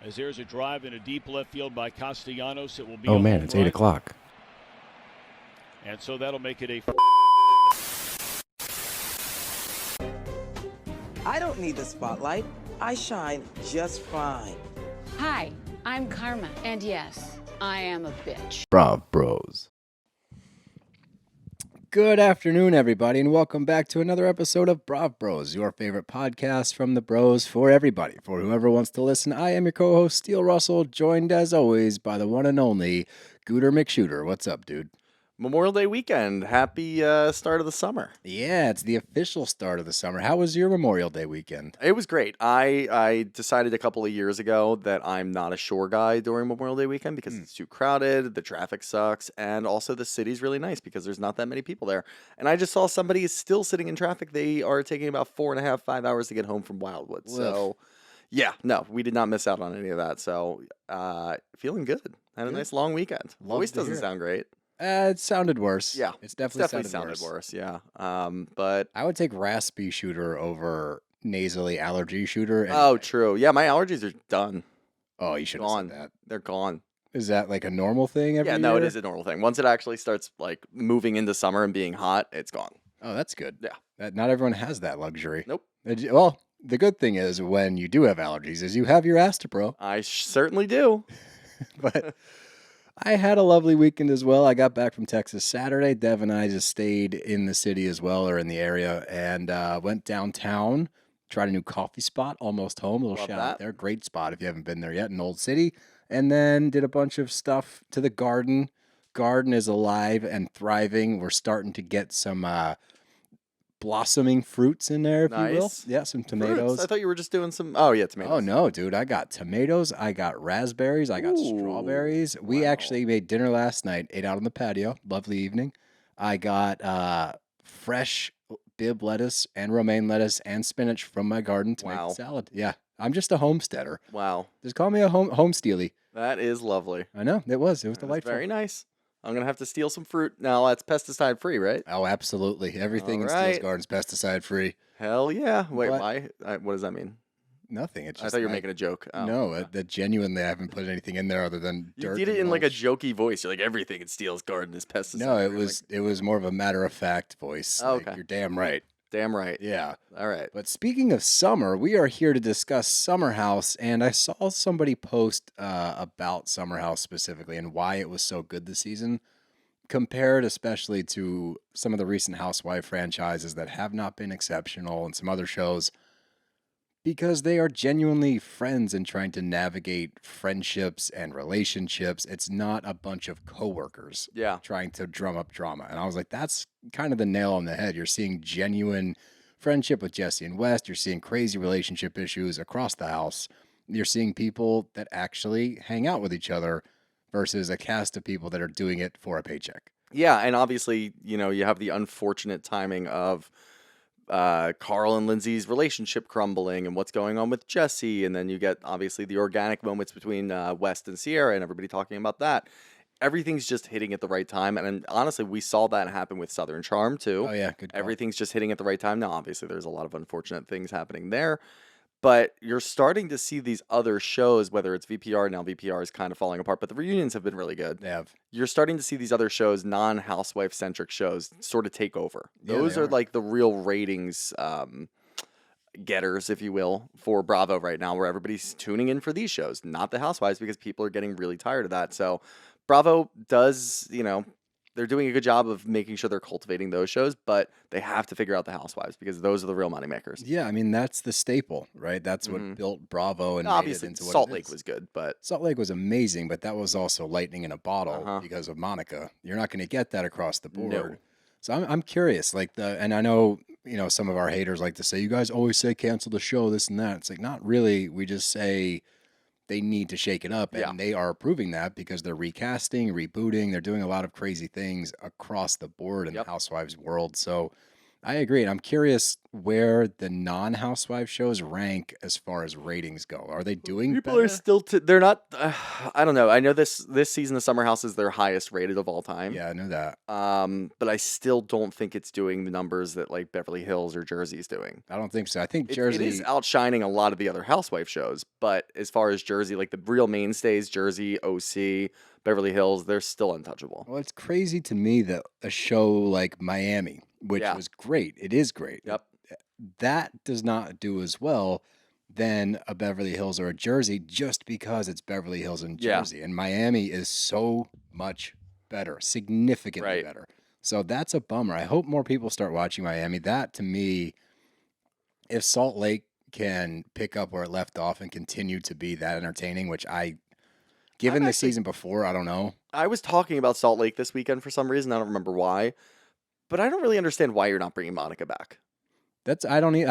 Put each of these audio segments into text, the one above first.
As there's a drive in a deep left field by Castellanos, it will be Oh a man, home it's run. 8 o'clock. And so that'll make it a... I don't need the spotlight. I shine just fine. Hi, I'm Karma, and yes, I am a bitch. Brav Bros. Good afternoon, everybody, and welcome back to another episode of Brav Bros, your favorite podcast from the bros for everybody, for whoever wants to listen. I am your co-host, Steele Russell, joined as always by the one and only Gooter McShooter. What's up, dude? Memorial Day weekend. Happy start of the summer. Yeah, it's the official start of the summer. How was your Memorial Day weekend? It was great. I decided a couple of years ago that I'm not a shore guy during Memorial Day weekend because it's too crowded, the traffic sucks, and also the city's really nice because there's not that many people there. And I just saw somebody is still sitting in traffic. They are taking about 4.5, 5 hours to get home from Wildwood. So, yeah, no, we did not miss out on any of that. So, feeling good. Had a nice long weekend. Voice doesn't sound great. It sounded worse. Yeah, it's definitely sounded worse. Yeah, but I would take raspy shooter over nasally allergy shooter. Oh, true. Yeah, my allergies are done. Oh, you should have said that. They're gone. Is that like a normal thing every year? No, it is a normal thing. Once it actually starts like moving into summer and being hot, it's gone. Oh, that's good. Yeah. Not everyone has that luxury. Nope. Well, the good thing is when you do have allergies is you have your Astapro. I certainly do. But I had a lovely weekend as well. I got back from Texas Saturday. Dev and I just stayed in the city as well, or in the area, and went downtown, tried a new coffee spot, Almost Home. A little shout out there. Great spot if you haven't been there yet in Old City. And then did a bunch of stuff to the garden. Garden is alive and thriving. We're starting to get some blossoming fruits in there, if you will. Yeah, some tomatoes. Fruits? I thought you were just doing some. Oh, yeah, tomatoes. Oh, no, dude. I got tomatoes. I got raspberries. I got strawberries. We actually made dinner last night, ate out on the patio. Lovely evening. I got fresh Bibb lettuce and romaine lettuce and spinach from my garden to make the salad. Yeah, I'm just a homesteader. Wow. Just call me a home steely. That is lovely. I know. It was delightful. Very nice. I'm going to have to steal some fruit. Now, that's pesticide free, right? Oh, absolutely. Everything in Steele's garden is pesticide free. Hell yeah. Wait, why? What does that mean? Nothing. It's just I thought you were making a joke. Oh. No, that genuinely I haven't put anything in there other than dirt. You did it in like a jokey voice. You're like, everything in Steele's garden is pesticide. No, it was more of a matter of fact voice. Oh, okay. You're damn right. Damn right. Yeah. All right. But speaking of summer, we are here to discuss Summer House, and I saw somebody post about Summer House specifically and why it was so good this season, compared especially to some of the recent Housewife franchises that have not been exceptional and some other shows, because they are genuinely friends and trying to navigate friendships and relationships. It's not a bunch of coworkers trying to drum up drama. And I was like, that's kind of the nail on the head. You're seeing genuine friendship with Jesse and West. You're seeing crazy relationship issues across the house. You're seeing people that actually hang out with each other versus a cast of people that are doing it for a paycheck. Yeah, and obviously, you have the unfortunate timing of Carl and Lindsay's relationship crumbling and what's going on with Jesse, and then you get obviously the organic moments between West and Ciara and everybody talking about that. Everything's just hitting at the right time, and honestly, we saw that happen with Southern Charm too. Oh yeah, good call. Everything's just hitting at the right time. Now, obviously, there's a lot of unfortunate things happening there. But you're starting to see these other shows, whether it's VPR, now VPR is kind of falling apart, but the reunions have been really good. They have. You're starting to see these other shows, non-housewife-centric shows, sort of take over. Yeah, Those are like the real ratings getters, if you will, for Bravo right now, where everybody's tuning in for these shows, not the Housewives, because people are getting really tired of that. So Bravo does, they're doing a good job of making sure they're cultivating those shows, but they have to figure out the Housewives because those are the real moneymakers. Yeah, I mean, that's the staple, right? That's what built Bravo and obviously made it into what Salt it Lake is. was good, but Salt Lake was amazing, but that was also lightning in a bottle because of Monica. You're not going to get that across the board. No. So I'm curious, and I know, some of our haters like to say, you guys always say cancel the show, this and that. It's like, not really. We just say they need to shake it up, and they are proving that because they're recasting, rebooting. They're doing a lot of crazy things across the board in the Housewives world. So I agree. And I'm curious where the non-housewife shows rank as far as ratings go. Are they doing People better? are still they're not I don't know. I know this season of Summer House is their highest rated of all time. Yeah, I knew that. But I still don't think it's doing the numbers that like Beverly Hills or Jersey's doing. I don't think so. I think It Jersey is outshining a lot of the other housewife shows, but as far as Jersey, like the real mainstays, Jersey, OC, Beverly Hills, they're still untouchable. Well, it's crazy to me that a show like Miami, which Yeah. was great, it is great. Yep. That does not do as well than a Beverly Hills or a Jersey just because it's Beverly Hills and Yeah. Jersey. And Miami is so much better, significantly Right. better. So that's a bummer. I hope more people start watching Miami. That to me, if Salt Lake can pick up where it left off and continue to be that entertaining, which given I'm the actually- season before, I don't know. I was talking about Salt Lake this weekend for some reason. I don't remember why, but I don't really understand why you're not bringing Monica back. I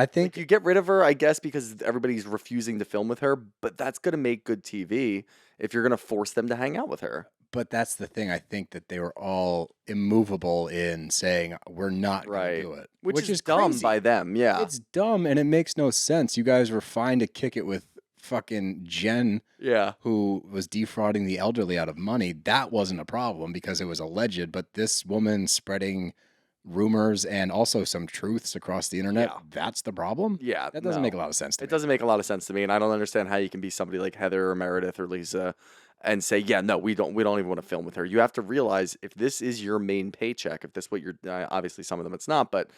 think Like, you get rid of her, I guess, because everybody's refusing to film with her, but that's going to make good TV if you're going to force them to hang out with her. But that's the thing. I think that they were all immovable in saying we're not going Right. to do it, Which is dumb crazy. by them, yeah. It's dumb and it makes no sense. You guys were fine to kick it with fucking Jen, Yeah. who was defrauding the elderly out of money. That wasn't a problem because it was alleged. But this woman spreading rumors and also some truths across the internet, Yeah. that's the problem. Yeah. That doesn't no. make a lot of sense to It me. doesn't make a lot of sense to me, and I don't understand how you can be somebody like Heather or Meredith or Lisa and say, "Yeah, no, we don't even want to film with her." You have to realize if this is your main paycheck, if this what you're obviously some of them it's not, but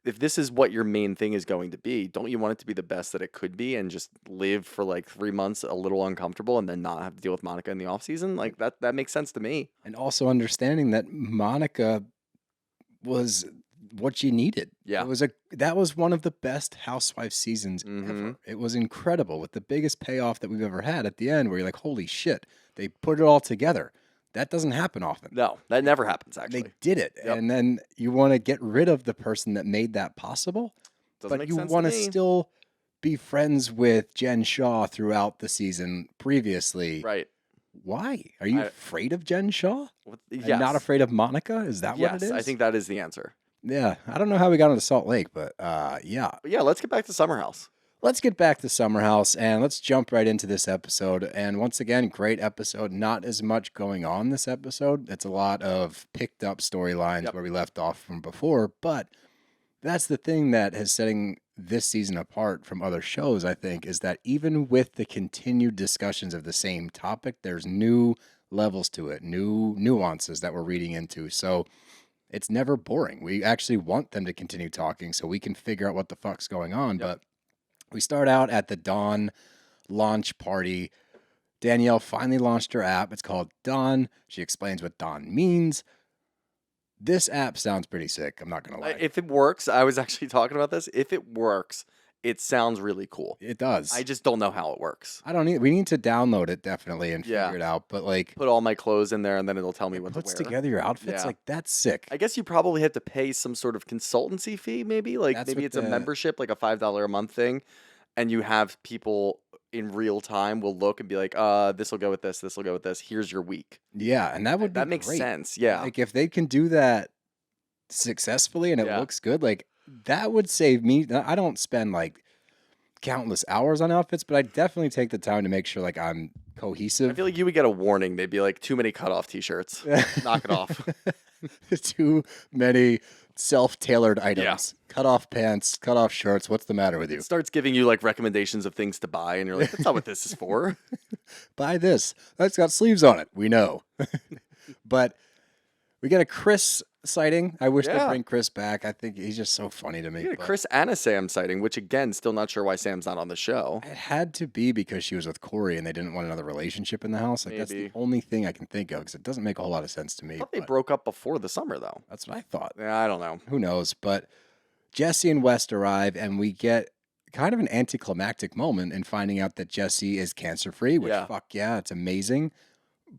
if this is what your main thing is going to be, don't you want it to be the best that it could be and just live for like 3 months a little uncomfortable and then not have to deal with Monica in the off season? Like that makes sense to me. And also understanding that Monica was what you needed. Yeah. That was one of the best housewife seasons Mhm. ever. It was incredible with the biggest payoff that we've ever had at the end where you're like, holy shit, they put it all together. That doesn't happen often. No, that never happens actually. They did it. Yep. And then you want to get rid of the person that made that possible, Doesn't but make you sense want to me. still be friends with Jen Shaw throughout the season previously. Right. Why? Are you I- afraid of Jen Shaw? Yes. And not afraid of Monica? Is that yes, what it is? I think that is the answer. Yeah, I don't know how we got into Salt Lake, but yeah. But yeah, let's get back to Summer House. Let's get back to Summer House and let's jump right into this episode. And once again, great episode. Not as much going on this episode. It's a lot of picked up storylines Yep. where we left off from before. But that's the thing that is setting this season apart from other shows, I think, is that even with the continued discussions of the same topic, there's new levels to it, new nuances that we're reading into. So it's never boring. We actually want them to continue talking so we can figure out what the fuck's going on. Yep. But we start out at the Donne launch party. Danielle finally launched her app. It's called Donne. She explains what Donne means. This app sounds pretty sick. I'm not going to lie. If it works, I was actually talking about this. If it works, it sounds really cool. It does. I just don't know how it works. I don't need. We need to download it definitely and Yeah. figure it out. But like, Put all my clothes in there and then it'll tell me what to puts wear. together your outfits. Yeah. Like that's sick. I guess you probably have to pay some sort of consultancy fee, maybe. Like That's maybe what it's a the- membership, like a $5 a month thing, and you have people in real time will look and be like, this will go with this, this will go with this. Here's your week. Yeah, and that would be That makes great. sense. Yeah. Like if they can do that successfully and it Yeah. looks good, like that would save me. I don't spend like countless hours on outfits, but I definitely take the time to make sure like I'm I cohesive. feel like you would get a warning. They'd be like, too many cutoff t-shirts. Knock it off. Too many self-tailored items. Cut off pants, cut off shirts. What's the matter with you? It starts giving you like recommendations of things to buy, and you're like, that's not what this is for. Buy this. That's got sleeves on it. We know. But we get a Chris sighting. I wish they'd Yeah. bring Chris back. I think he's just so funny to me. You get a but Chris and a Sam sighting, which again, still not sure why Sam's not on the show. it had to be because she was with Corey and they didn't want another relationship in the house. Like that's the Maybe. only thing I can think of because it doesn't make a whole lot of sense to me. I thought they but broke up before the summer, though. that's what I thought. Yeah, I don't know. Who knows? But Jesse and West arrive and we get kind of an anticlimactic moment in finding out that Jesse is cancer free, which Yeah. fuck yeah, it's amazing.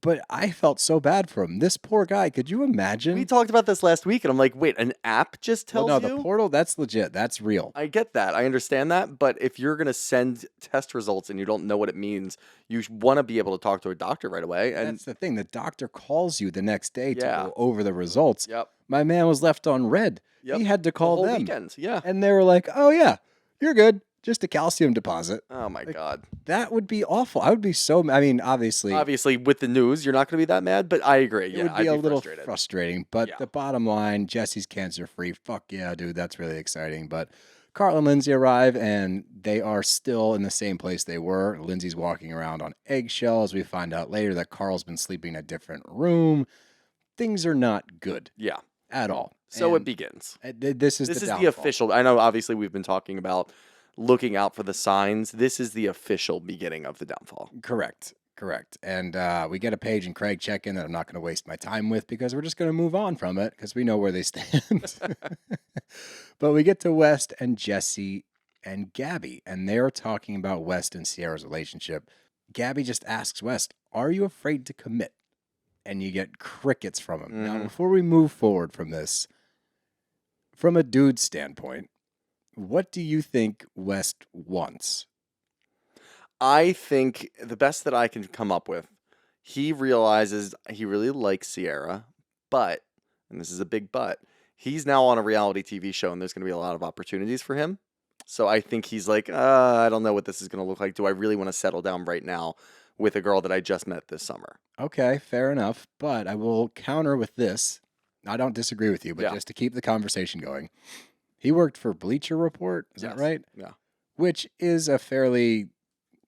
But I felt so bad for him. This poor guy. Could you imagine? We talked about this last week, and I'm like, wait, an app just Well, tells no, you? the portal, that's legit. That's real. I get that. I understand that. But if you're going to send test results and you don't know what it means, you want to be able to talk to a doctor right away. And That's the thing. The doctor calls you the next day to Yeah. go over the results. yep. My man was left on red. Yep. He had to The call whole them. weekend. Yeah. And they were like, oh, yeah, you're good. Just a calcium deposit. Oh my God. That would be awful. I would be so, I mean, obviously, With the news, you're not going to be that mad, but I agree. it Yeah, would be I'd a little frustrated. frustrating. But Yeah. the bottom line, Jesse's cancer free. Fuck yeah, dude. That's really exciting. But Carl and Lindsay arrive, and they are still in the same place they were. Lindsay's walking around on eggshells. We find out later that Carl's been sleeping in a different room. Things are not good Yeah. at all. So it And begins. this is This the is the downfall. official. I know, obviously, we've been talking about looking out for the signs. This is the official beginning of the downfall. Correct. And we get a Paige and Craig check-in that I'm not going to waste my time with because we're just going to move on from it because we know where they stand. But we get to West and Jesse and Gabby, and they're talking about West and Ciara's relationship. Gabby just asks West, are you afraid to commit? And you get crickets from him. Now, before we move forward from this, from a dude's standpoint, what do you think West wants? I think the best that I can come up with, he realizes he really likes Ciara, but, and this is a big but, he's now on a reality TV show and there's going to be a lot of opportunities for him. So I think he's like, I don't know what this is going to look like. Do I really want to settle down right now with a girl that I just met this summer? Okay, fair enough. But I will counter with this. I don't disagree with you, but Yeah. just to keep the conversation going. He worked for Bleacher Report, is that Yes. right? Yeah. Which is a fairly,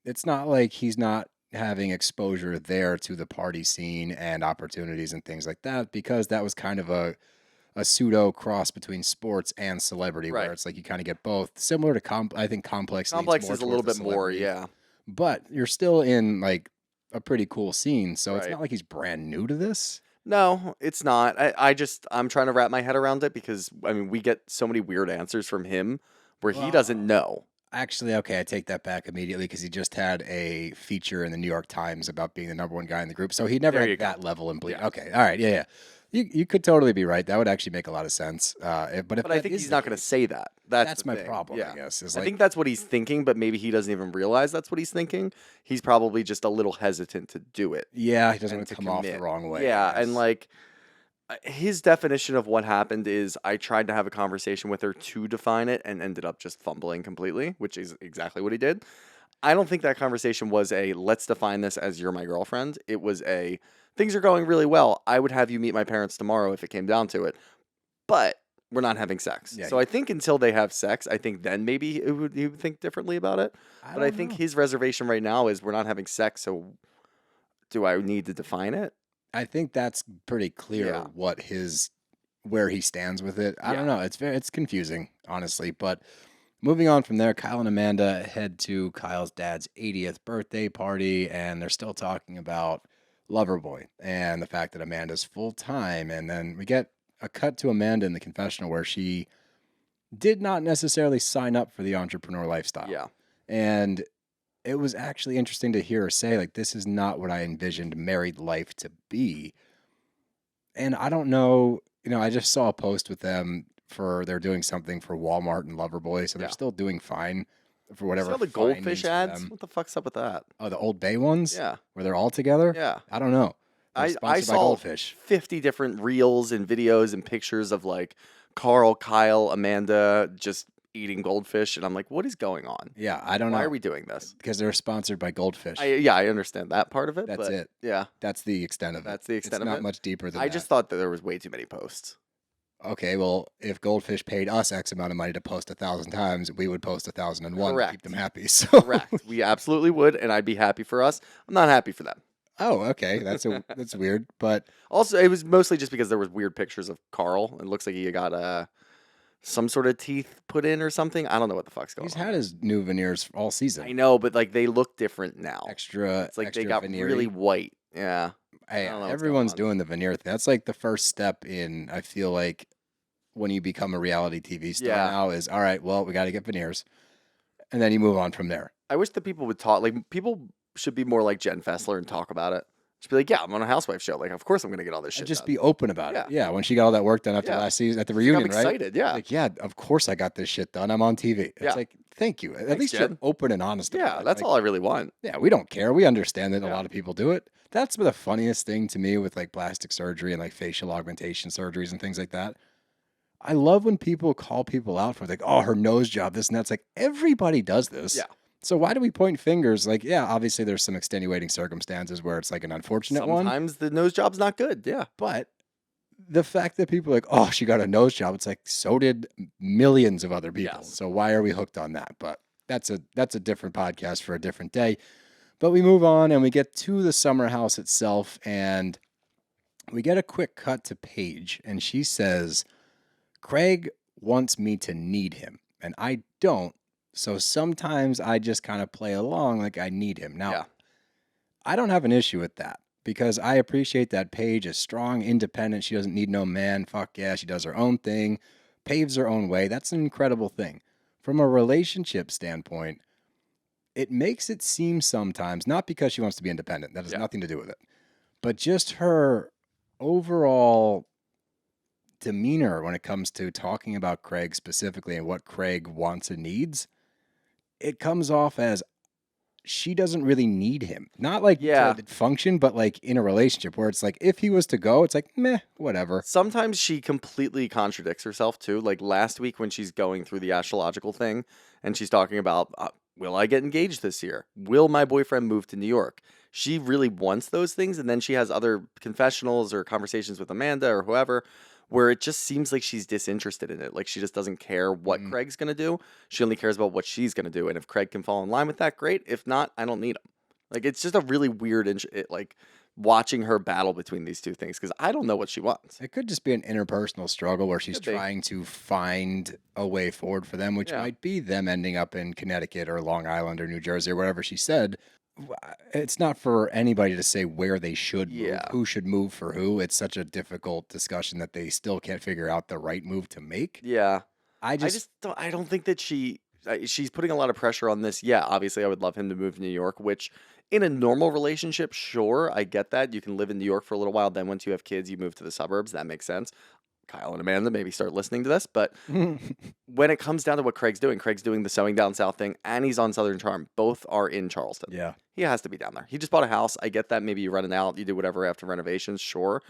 it's not like he's not having exposure there to the party scene and opportunities and things like that, because that was kind of a pseudo cross between sports and celebrity, Right. where it's like you kind of get both. Similar to I think Complex. leans Complex more is a little towards bit the more, celebrity, yeah. but you're still in like a pretty cool scene, so it's Right. not like he's brand new to this. No, it's not. I'm trying to wrap my head around it because, I mean, we get so many weird answers from him where he doesn't know. Actually, okay, I take that back immediately because he just had a feature in the New York Times about being the #1 guy in the group, so he never There you had go. that level in Bleach. Yeah. Okay, all right, yeah. You could totally be right. That would actually make a lot of sense. But if But I that think is he's the not going to case, say that. That's the my thing. problem, Yeah. I guess. Is I like, think that's what he's thinking, but maybe he doesn't even realize that's what he's thinking. He's probably just a little hesitant to do it. yeah, he doesn't and want to to come off the commit. wrong way. I Yeah, and guess. like his definition of what happened is I tried to have a conversation with her to define it and ended up just fumbling completely, which is exactly what he did. I don't think that conversation was a let's define this as you're my girlfriend. It was a things are going really well. I would have you meet my parents tomorrow if it came down to it. But we're not having sex. Yeah, So I think until they have sex, I think then maybe he would think differently about it. But I don't think know. his reservation right now is we're not having sex, so do I need to define it? I think that's pretty clear Yeah. where he stands with it. I don't Yeah. know. It's confusing, honestly. But moving on from there, Kyle and Amanda head to Kyle's dad's 80th birthday party, and they're still talking about Loverboy and the fact that Amanda's full time. And then we get a cut to Amanda in the confessional where she did not necessarily sign up for the entrepreneur lifestyle. Yeah. And it was actually interesting to hear her say, like, this is not what I envisioned married life to be. And I don't know, I just saw a post with them they're doing something for Walmart and Loverboy, so they're Yeah. still doing fine for See whatever. all the fine goldfish means for ads? them. What the fuck's up with that? Oh, the Old Bay ones? Yeah. Where they're all together? Yeah. I don't know. They're I sponsored by saw Goldfish. 50 different reels and videos and pictures of like Carl, Kyle, Amanda just eating goldfish. And I'm like, what is going on? Yeah, I don't know. Why are we doing this? Because they're sponsored by Goldfish. I understand that part of it. That's but it. Yeah. That's the extent of it. That's the extent it's of not it. much deeper than I that. just thought that there was way too many posts. Okay, well, if Goldfish paid us X amount of money to post 1,000 times, we would post 1,001 to Correct. keep them happy. So Correct. We absolutely would, and I'd be happy for us. I'm not happy for them. Oh, okay, that's weird, but Also, it was mostly just because there was weird pictures of Carl. It looks like he got some sort of teeth put in or something. I don't know what the fuck's going he's on. had his new veneers all season. I know, but like they look different now. Extra, It's like extra they got veneer-y. really white. Yeah. Hey, I don't know what's everyone's going doing the veneer thing. That's like the first step in, I feel like, when you become a reality TV star Yeah. now is, all right, well, we got to get veneers. And then you move on from there. I wish that people would talk. Like people should be more like Jen Fessler and talk about it. Just be like, yeah, I'm on a housewife show. Like, of course I'm gonna get all this shit. And just done. be open about it. Yeah. Yeah, when she got all that work done after Yeah. last season at the I'm reunion, right? excited. Yeah. Like, yeah, of course I got this shit done. I'm on TV. It's Yeah. like, thank you. At Thanks, least Jen. you're open and honest about Yeah, it. that's Like, all I really want. yeah, we don't care. We understand that a Yeah. lot of people do it. That's the funniest thing to me with like plastic surgery and like facial augmentation surgeries and things like that. I love when people call people out for like, oh, her nose job, this and that's. Like, everybody does this. Yeah. So why do we point fingers? Like, yeah, obviously there's some extenuating circumstances where it's like an unfortunate one. Sometimes the nose job's not good. Yeah. But the fact that people are like, oh, she got a nose job, it's like, so did millions of other people. Yes. So why are we hooked on that? But that's a different podcast for a different day. But we move on and we get to the summer house itself, and we get a quick cut to Paige, and she says, Craig wants me to need him, and I don't. So sometimes I just kind of play along like I need him. Now, Yeah. I don't have an issue with that because I appreciate that Paige is strong, independent. She doesn't need no man. Fuck yeah. She does her own thing, paves her own way. That's an incredible thing. From a relationship standpoint, it makes it seem sometimes, not because she wants to be independent, that has nothing to do with it, but just her overall demeanor when it comes to talking about Craig specifically and what Craig wants and needs. It comes off as she doesn't really need him. Not like to function, but like in a relationship where it's like, if he was to go, it's like, meh, whatever. Sometimes she completely contradicts herself too. Like last week when she's going through the astrological thing and she's talking about, will I get engaged this year? Will my boyfriend move to New York? She really wants those things. And then she has other confessionals or conversations with Amanda or whoever where it just seems like she's disinterested in it. Like she just doesn't care what Craig's going to do. She only cares about what she's going to do. And if Craig can fall in line with that, great. If not, I don't need him. Like it's just a really weird, like watching her battle between these two things because I don't know what she wants. It could just be an interpersonal struggle where she's trying to find a way forward for them, which might be them ending up in Connecticut or Long Island or New Jersey or wherever she said. It's not for anybody to say where they should move, who should move for who. It's such a difficult discussion that they still can't figure out the right move to make. Yeah. I don't think that she's putting a lot of pressure on this. Yeah, obviously I would love him to move to New York, which in a normal relationship, sure, I get that. You can live in New York for a little while. Then once you have kids, you move to the suburbs. That makes sense. Kyle and Amanda maybe start listening to this. But when it comes down to what Craig's doing the Sewing Down South thing, and he's on Southern Charm. Both are in Charleston. Yeah. He has to be down there. He just bought a house. I get that. Maybe you rent it out. You do whatever after renovations, sure.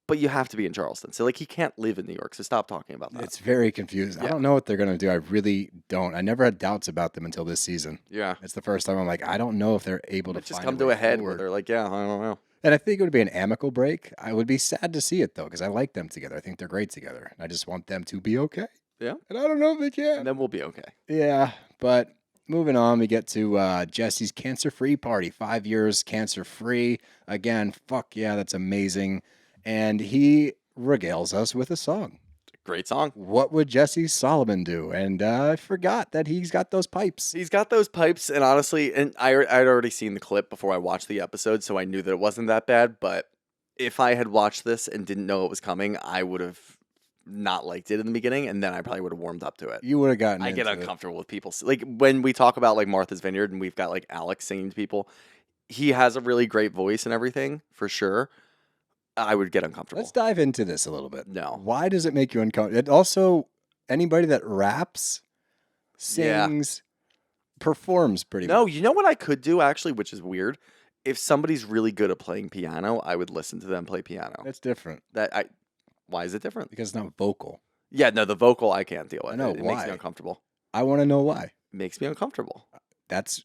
But you have to be in Charleston. So, like, he can't live in New York. So stop talking about that. It's very confusing. I don't know what they're going to do. I really don't. I never had doubts about them until this season. Yeah. It's the first time I'm like, I don't know if they're able to just find come a to way a head forward. where they're like, yeah, I don't know. And I think it would be an amicable break. I would be sad to see it, though, because I like them together. I think they're great together. I just want them to be okay. Yeah. And I don't know if they can. And then we'll be okay. Yeah. But moving on, we get to Jesse's cancer-free party. 5 years cancer-free. Again, fuck yeah, that's amazing. And he regales us with a song. Great song. What would Jesse Soloman do? And I forgot that he's got those pipes. He's got those pipes, and honestly, and I'd already seen the clip before I watched the episode, so I knew that it wasn't that bad, but if I had watched this and didn't know it was coming, I would have not liked it in the beginning, and then I probably would have warmed up to it. You would have gotten I get into uncomfortable with people. Like, when we talk about, like, Martha's Vineyard, and we've got, like, Alex singing to people, he has a really great voice and everything, for sure. I would get uncomfortable. Let's dive into this a little bit. No. Why does it make you uncomfortable? It also, anybody that raps, sings, performs pretty much. No, you know what I could do, actually, which is weird? If somebody's really good at playing piano, I would listen to them play piano. That's different. Why is it different? Because it's not vocal. Yeah, no, the vocal I can't deal with. I know, It why? makes me uncomfortable. I want to know why. It makes me uncomfortable. That's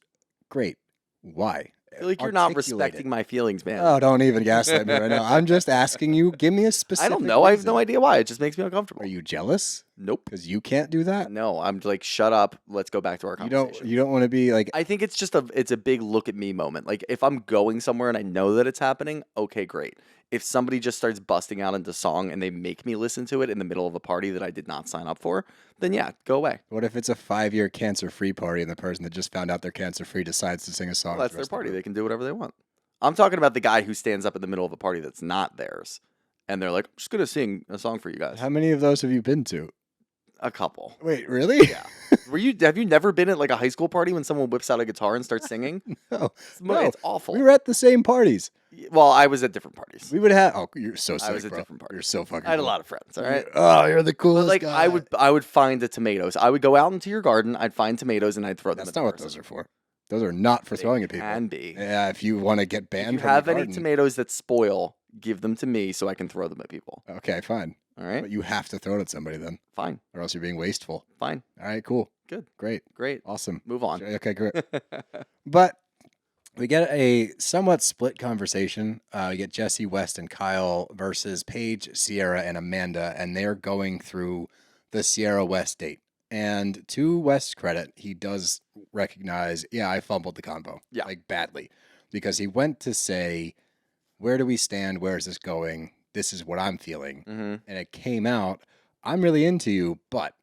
great. Why? I feel like you're not Articulate respecting my feelings, man. Oh, don't even gaslight me right now. I'm just asking you. Give me a specific I don't know. I have reason. no idea why. It just makes me uncomfortable. Are you jealous? Nope. Because you can't do that? No, I'm like, shut up. Let's go back to our conversation. You don't want to be like, I think it's just it's a big look at me moment. Like, if I'm going somewhere and I know that it's happening, okay, great. If somebody just starts busting out into song and they make me listen to it in the middle of a party that I did not sign up for, then yeah, go away. what if it's a 5-year cancer-free party and the person that just found out they're cancer-free decides to sing a song? Well, that's their party. They can do whatever they want. I'm talking about the guy who stands up in the middle of a party that's not theirs. And they're like, I'm just going to sing a song for you guys. How many of those have you been to? A couple. Wait, really? Yeah. Have you never been at like a high school party when someone whips out a guitar and starts singing? No. It's awful. We were at the same parties. Well, I was at different parties. We would have. Oh, you're so sick, I was at bro. different parties. You're so fucking. I had a cool. lot of friends. All right. Oh, you're the But coolest like guy. I would find the tomatoes. I would go out into your garden. I'd find tomatoes and I'd throw them. That's at not the what person. those are for. Those are not for They throwing at people. Can be. Yeah, if you want to get If banned you from have the any garden. tomatoes that spoil, give them to me so I can throw them at people. Okay, fine. All right. But you have to throw it at somebody then, Fine. or else you're being wasteful. Fine. All right, cool. Good. Great. Great. Awesome. Move on. Okay, great. But we get a somewhat split conversation. We get Jesse, West, and Kyle versus Paige, Ciara, and Amanda, and they're going through the Ciara West date. And to West's credit, he does recognize, yeah, I fumbled the convo. Yeah. Like badly. Because he went to say, where do we stand? Where is this going? This is what I'm feeling. Mm-hmm. And it came out, I'm really into you, but.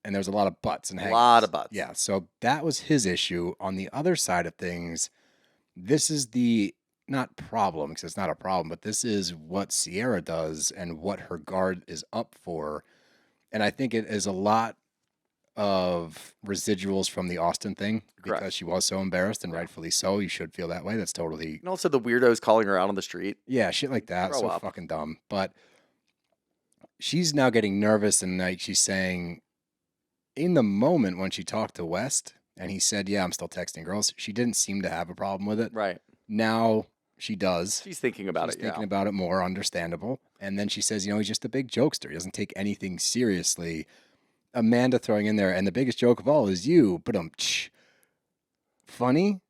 And there's a lot of buts and A hangs. lot of buts. Yeah, so that was his issue. On the other side of things, this is the not problem, because it's not a problem, but this is what Ciara does and what her guard is up for. And I think it is a lot of residuals from the Austin thing because Correct. she was so embarrassed, and rightfully so. You should feel that way. That's totally, And also the weirdos calling her out on the street. yeah, shit like that. Grow So up. fucking dumb. But she's now getting nervous, and like she's saying, in the moment when she talked to West and he said, yeah, I'm still texting girls, she didn't seem to have a problem with it. Right. Now she does. She's thinking about She's it. thinking Yeah. about it more, understandable. And then she says, he's just a big jokester. He doesn't take anything seriously. Amanda throwing in there, and the biggest joke of all is you. But funny.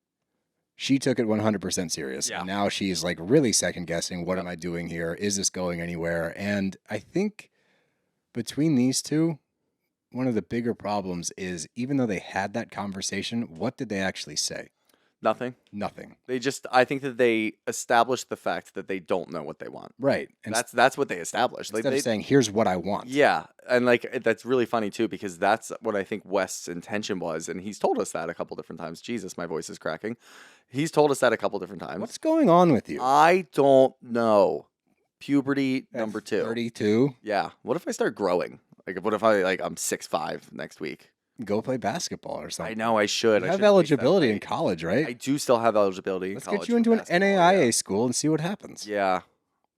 She took it 100% serious. Yeah. And now she's like really second guessing. What Yep. am I doing here? Is this going anywhere? And I think between these two, one of the bigger problems is even though they had that conversation, what did they actually say? Nothing. Nothing. I think that they established the fact that they don't know what they want. Right. And That's what they established. instead of saying, here's what I want. Yeah, and like that's really funny too because that's what I think West's intention was, and he's told us that a couple different times. Jesus, my voice is cracking. He's told us that a couple different times. What's going on with you? I don't know. Puberty At number 2. 32. Yeah. What if I start growing? Like, what if I'm 6'5" next week? Go play basketball or I something. know I should. You I have should make that eligibility in right. college, right? I do still have eligibility. In Let's college get you for into an basketball, NAIA school and see what happens. Yeah.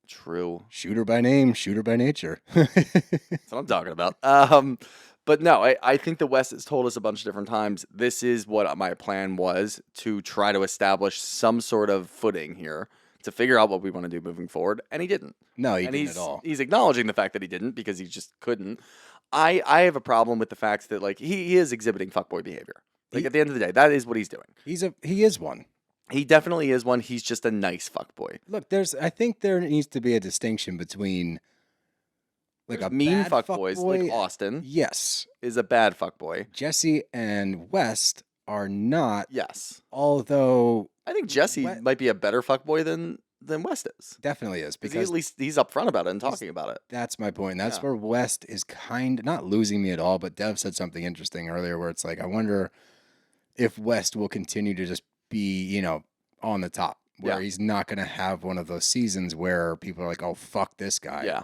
True. Shooter by name, shooter by nature. That's what I'm talking about. But no, I think the West has told us a bunch of different times. This is what my plan was to try to establish some sort of footing here to figure out what we want to do moving forward, and he didn't. No, he And didn't at all. he's acknowledging the fact that he didn't because he just couldn't. I have a problem with the fact that like he is exhibiting fuckboy behavior. Like He- at the end of the day, that is what he's doing. He is one. He definitely is one. He's just a nice fuckboy. Look, I think there needs to be a distinction between like There's a mean bad fuckboys like fuckboy- Austin Yes, is a bad fuckboy. Jesse and West are not. Yes. Although I think Jesse What- might be a better fuckboy than West is. definitely is Because because at least he's upfront about it and talking about it. that's my point. That's Yeah. where West is not losing me at all. But Dev said something interesting earlier where it's like, I wonder if West will continue to just be, on the top, where Yeah. he's not going to have one of those seasons where people are like, oh, fuck this guy. Yeah.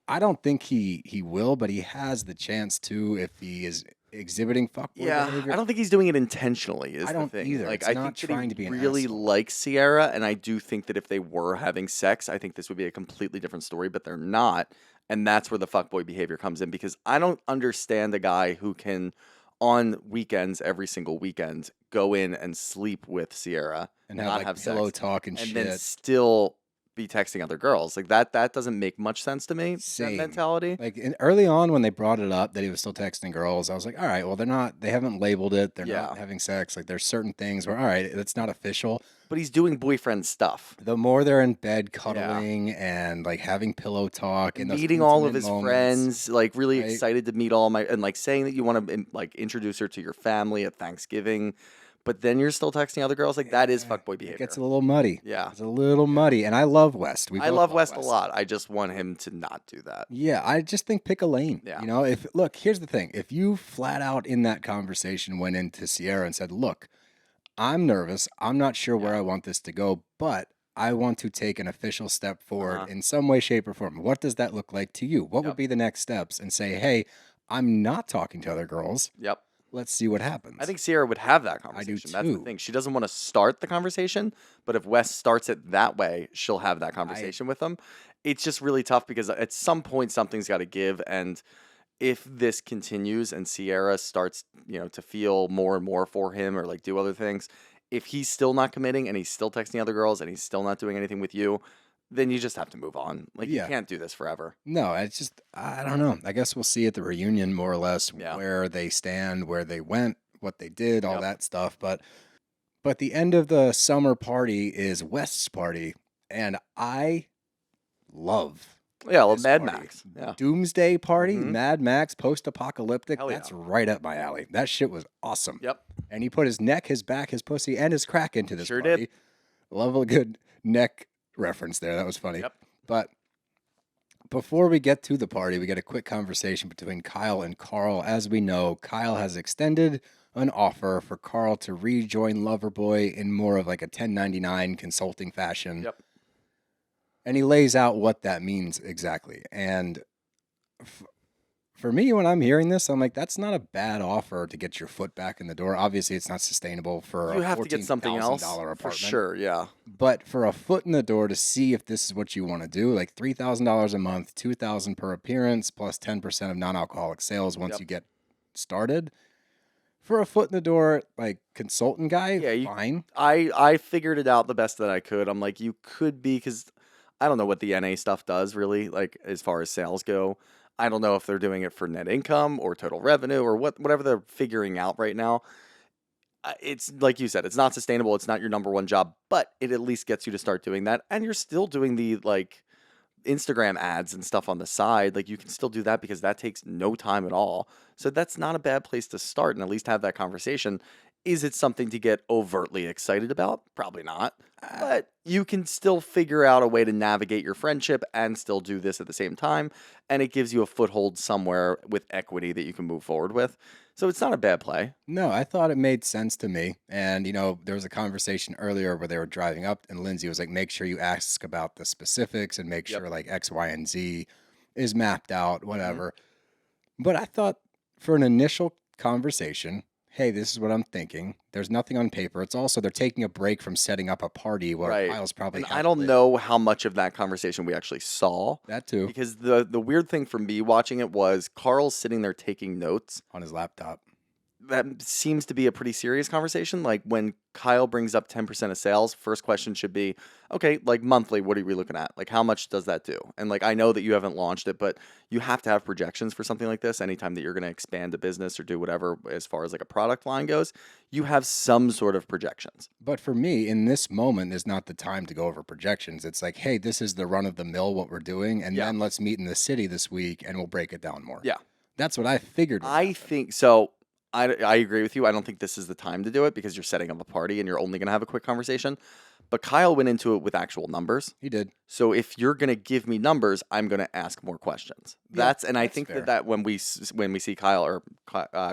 I don't think he will, but he has the chance to if he is exhibiting fuckboy Yeah, behavior. I don't think he's doing it intentionally. Is I don't the thing. either. Like It's I not think that trying he to be an really asshole. likes Ciara, and I do think that if they were having sex, I think this would be a completely different story. But they're not, and that's where the fuckboy behavior comes in because I don't understand a guy who can, on weekends, every single weekend, go in and sleep with Ciara and not have have pillow sex, talk and and shit. then still be texting other girls. Like that doesn't make much sense to me. Same. That mentality. Like early on when they brought it up that he was still texting girls, I was like, all right, well they haven't labeled it. They're Yeah. not having sex. Like there's certain things where, all right, it's not official. But he's doing boyfriend stuff. The more they're in bed cuddling and like having pillow talk and those Meeting all of intimate his moments, friends, like really right? excited to meet all my and like saying that you want to like introduce her to your family at Thanksgiving, but then you're still texting other girls. Like that is fuckboy it behavior. gets a little muddy. Yeah. It's a little muddy. And I love West. I love West a lot. I just want him to not do that. Yeah, I just think pick a lane. Yeah. Here's the thing. If you flat out in that conversation went into Ciara and said, look, I'm nervous. I'm not sure where I want this to go, but I want to take an official step forward in some way, shape, or form. What does that look like to you? What would Yep. be the next steps? And say, hey, I'm not talking to other girls. Yep. let's see what happens. I think Ciara would have that conversation. That's the too. thing. She doesn't want to start the conversation, but if West starts it that way, she'll have that conversation with him. It's just really tough because at some point something's got to give, and if this continues and Ciara starts, to feel more and more for him or like do other things, if he's still not committing and he's still texting other girls and he's still not doing anything with you, then you just have to move on. Like, you can't do this forever. No, it's just, I don't know. I guess we'll see at the reunion more or less where they stand, where they went, what they did, all that stuff. But the end of the summer party is West's party, and I love Mad party. Max. Yeah. Doomsday party, Mad Max, post-apocalyptic. Hell yeah. That's right up my alley. That shit was awesome. Yep. And he put his neck, his back, his pussy, and his crack into this Sure party. did. Love a good neck reference there. That was funny. Yep. But before we get to the party, we get a quick conversation between Kyle and Carl. As we know, Kyle has extended an offer for Carl to rejoin Loverboy in more of like a 1099 consulting fashion. Yep. And he lays out what that means exactly. And for me, when I'm hearing this, I'm like, that's not a bad offer to get your foot back in the door. Obviously, it's not sustainable for You a have to get something else apartment. for sure. Yeah. But for a foot in the door to see if this is what you want to do, like $3,000 a month, $2,000 per appearance, plus 10% of non-alcoholic sales once you get started. For a foot in the door, like consultant guy, fine. I figured it out the best that I could. I'm like, you could be, because I don't know what the NA stuff does really, like as far as sales go. I don't know if they're doing it for net income or total revenue or whatever they're figuring out right now. It's like you said, it's not sustainable. It's not your number one job, but it at least gets you to start doing that. And you're still doing the like Instagram ads and stuff on the side. Like you can still do that because that takes no time at all. So that's not a bad place to start and at least have that conversation. Is it something to get overtly excited about? Probably not. But you can still figure out a way to navigate your friendship and still do this at the same time. And it gives you a foothold somewhere with equity that you can move forward with. So it's not a bad play. No, I thought it made sense to me. And, there was a conversation earlier where they were driving up and Lindsay was like, make sure you ask about the specifics and make sure like X, Y, and Z is mapped out, whatever. But I thought for an initial conversation, hey, this is what I'm thinking. There's nothing on paper. It's also they're taking a break from setting up a party where Kyle's probably. And I don't know how much of that conversation we actually saw. That too. Because the weird thing for me watching it was Carl's sitting there taking notes on his laptop. That seems to be a pretty serious conversation. Like when Kyle brings up 10% of sales, first question should be, okay, like monthly, what are we looking at? Like how much does that do? And like I know that you haven't launched it, but you have to have projections for something like this. Anytime that you're going to expand a business or do whatever as far as like a product line goes, you have some sort of projections. But for me, in this moment is not the time to go over projections. It's like, hey, this is the run of the mill, what we're doing, and then let's meet in the city this week and we'll break it down more. Yeah. That's what I figured. I think so. I agree with you. I don't think this is the time to do it because you're setting up a party and you're only going to have a quick conversation. But Kyle went into it with actual numbers. He did. So if you're going to give me numbers, I'm going to ask more questions. I think fair. that when we see Kyle or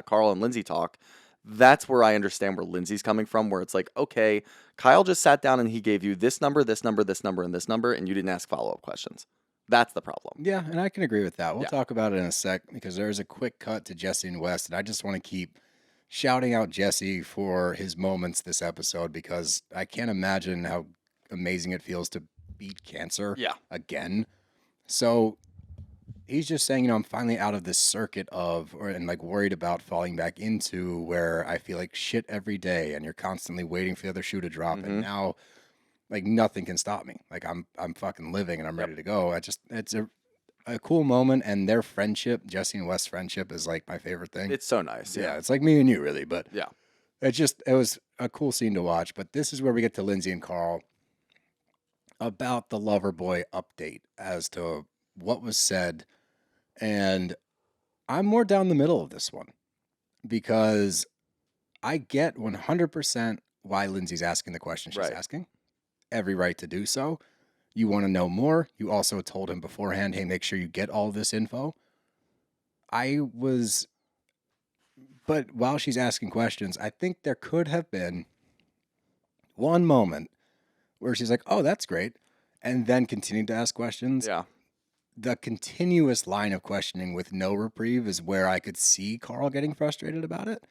Carl and Lindsay talk, that's where I understand where Lindsay's coming from, where it's like, okay, Kyle just sat down and he gave you this number, this number, this number, and this number, and you didn't ask follow-up questions. That's the problem. Yeah, and I can agree with that. We'll talk about it in a sec because there's a quick cut to Jesse and West, and I just want to keep shouting out Jesse for his moments this episode because I can't imagine how amazing it feels to beat cancer again. So he's just saying, I'm finally out of this circuit and like worried about falling back into where I feel like shit every day and you're constantly waiting for the other shoe to drop. And now like nothing can stop me. Like I'm fucking living and I'm ready to go. It's a cool moment, and their friendship, Jesse and West's friendship, is like my favorite thing. It's so nice. Yeah, it's like me and you, really. But yeah, it was a cool scene to watch. But this is where we get to Lindsay and Carl about the Loverboy update as to what was said, and I'm more down the middle of this one because I get 100% why Lindsay's asking the question she's asking. Every right to do so. You want to know more. You also told him beforehand, hey, make sure you get all this info. But while she's asking questions, I think there could have been one moment where she's like, oh, that's great. And then continued to ask questions. Yeah. The continuous line of questioning with no reprieve is where I could see Carl getting frustrated about it.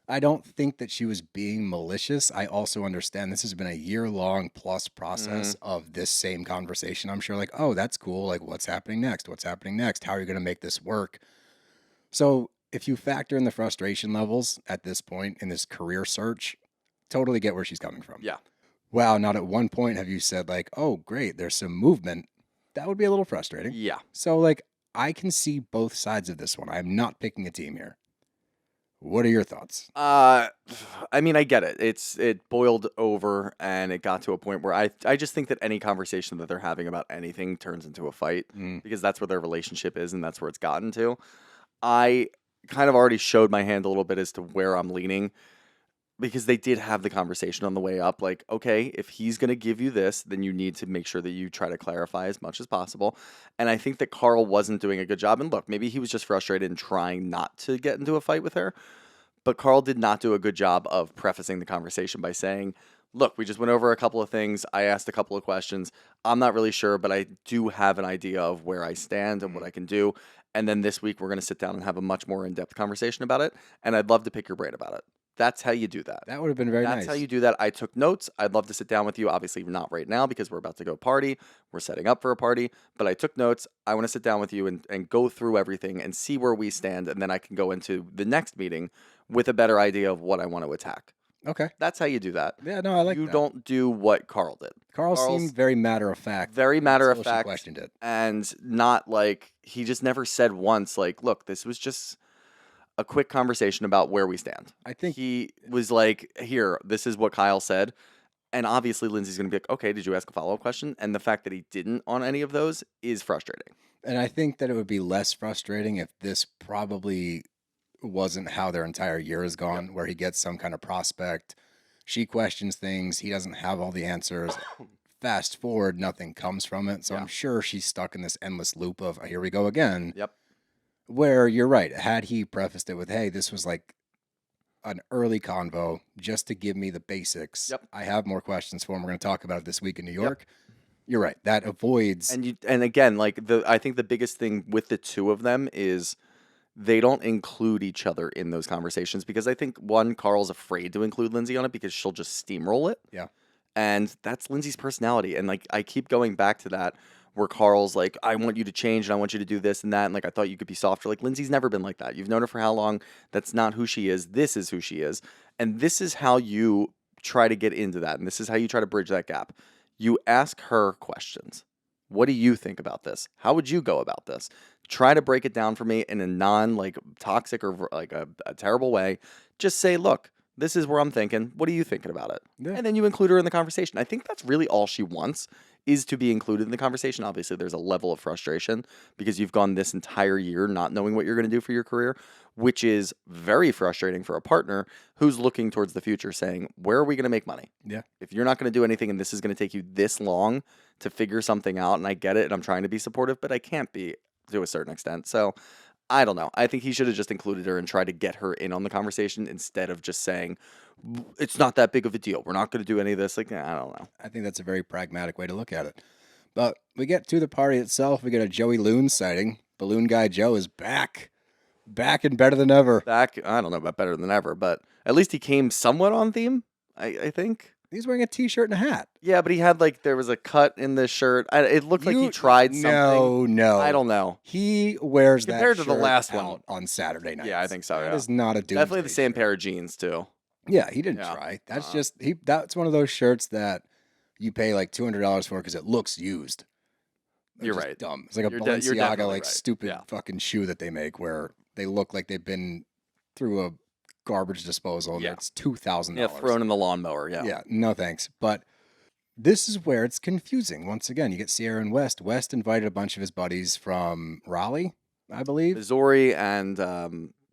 I don't think that she was being malicious. I also understand this has been a year-long plus process of this same conversation. I'm sure, like, oh, that's cool. Like, what's happening next? What's happening next? How are you going to make this work? So if you factor in the frustration levels at this point in this career search, totally get where she's coming from. Yeah. Wow, not at one point have you said, like, oh, great, there's some movement. That would be a little frustrating. Yeah. So, like, I can see both sides of this one. I'm not picking a team here. What are your thoughts? I mean, I get it. It boiled over and it got to a point where I just think that any conversation that they're having about anything turns into a fight because that's where their relationship is and that's where it's gotten to. I kind of already showed my hand a little bit as to where I'm leaning because they did have the conversation on the way up. Like, okay, if he's going to give you this, then you need to make sure that you try to clarify as much as possible. And I think that Carl wasn't doing a good job. And look, maybe he was just frustrated and trying not to get into a fight with her. But Carl did not do a good job of prefacing the conversation by saying, look, we just went over a couple of things. I asked a couple of questions. I'm not really sure, but I do have an idea of where I stand and what I can do. And then this week, we're going to sit down and have a much more in-depth conversation about it. And I'd love to pick your brain about it. That's how you do that. That would have been very nice. That's how you do that. I took notes. I'd love to sit down with you. Obviously, not right now because we're about to go party. We're setting up for a party. But I took notes. I want to sit down with you and go through everything and see where we stand. And then I can go into the next meeting with a better idea of what I want to attack. Okay. That's how you do that. Yeah, no, I like You that. don't do what Carl did. Carl seemed very matter of fact. Very matter of until she fact. questioned it. And not like, he just never said once, like, look, this was just a quick conversation about where we stand. I think He was like, here, this is what Kyle said. And obviously, Lindsay's going to be like, okay, did you ask a follow-up question? And the fact that he didn't on any of those is frustrating. And I think that it would be less frustrating if this probably wasn't how their entire year has gone, where he gets some kind of prospect, she questions things, he doesn't have all the answers. Fast forward, nothing comes from it. So I'm sure she's stuck in this endless loop of, here we go again. Yep. Where you're right. Had he prefaced it with, hey, this was like an early convo just to give me the basics. Yep. I have more questions for him. We're going to talk about it this week in New York. You're right. That avoids. And again, like I think the biggest thing with the two of them is they don't include each other in those conversations because I think one, Carl's afraid to include Lindsay on it because she'll just steamroll it. Yeah. And that's Lindsay's personality. And like I keep going back to that where Carl's like, I want you to change and I want you to do this and that. And like I thought you could be softer. Like Lindsay's never been like that. You've known her for how long? That's not who she is. This is who she is. And this is how you try to get into that. And this is how you try to bridge that gap. You ask her questions. What do you think about this? How would you go about this? Try to break it down for me in a non like toxic or like a terrible way. Just say, look, this is where I'm thinking. What are you thinking about it? Yeah. And then you include her in the conversation. I think that's really all she wants is to be included in the conversation. Obviously, there's a level of frustration because you've gone this entire year not knowing what you're going to do for your career, which is very frustrating for a partner who's looking towards the future saying, where are we going to make money? Yeah. If you're not going to do anything and this is going to take you this long to figure something out, and I get it, and I'm trying to be supportive, but I can't be to a certain extent. So I don't know. I think he should have just included her and tried to get her in on the conversation instead of just saying, it's not that big of a deal. We're not going to do any of this. Like, I don't know. I think that's a very pragmatic way to look at it. But we get to the party itself. We get a Joey Loon sighting. Balloon Guy Joe is back. Back and better than ever. Back, I don't know about better than ever, but at least he came somewhat on theme, I think. He's wearing a t-shirt and a hat. Yeah, but he had like, there was a cut in the shirt. It looked like he tried something. No. I don't know. He wears Compared that to the shirt last out one. on Saturday nights. Yeah, I think so, That yeah. is not a Doomsday Definitely the same shirt. pair of jeans, too. Yeah, he didn't Yeah. try. That's just, that's one of those shirts that you pay like $200 for because it looks used. They're You're just right. dumb. It's like a You're Balenciaga, definitely like right. stupid Yeah. fucking shoe that they make where they look like they've been through a garbage disposal and Yeah. it's $2,000. Yeah, thrown in the lawnmower, yeah. Yeah, no thanks. But this is where it's confusing. Once again, you get Ciara and West. West invited a bunch of his buddies from Raleigh, I believe. Missouri and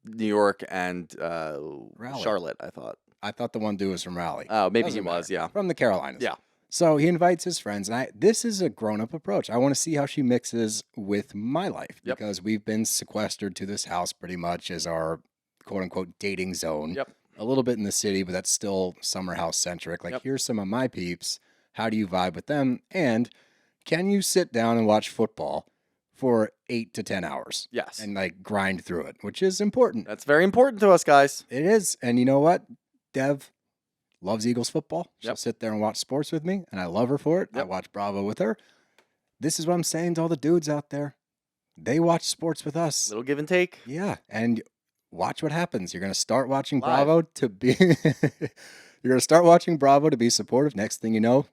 New York and Charlotte, I thought. I thought the one dude was from Raleigh. Oh, maybe Doesn't he was, matter. yeah. From the Carolinas. Yeah. So he invites his friends, and this is a grown-up approach. I want to see how she mixes with my life Yep. because we've been sequestered to this house pretty much as our quote-unquote dating zone. Yep. A little bit in the city, but that's still summer house-centric. Like, Yep. here's some of my peeps. How do you vibe with them? And can you sit down and watch football for 8 to 10 hours. Yes. And like grind through it, which is important. That's very important to us, guys. It is. And you know what? Dev loves Eagles football. She'll Yep. sit there and watch sports with me, and I love her for it. I Yep. watch Bravo with her. This is what I'm saying to all the dudes out there. They watch sports with us. Little give and take. Yeah, and watch what happens. You're going to start watching Live. Bravo to be you're going to start watching Bravo to be supportive. Next thing you know,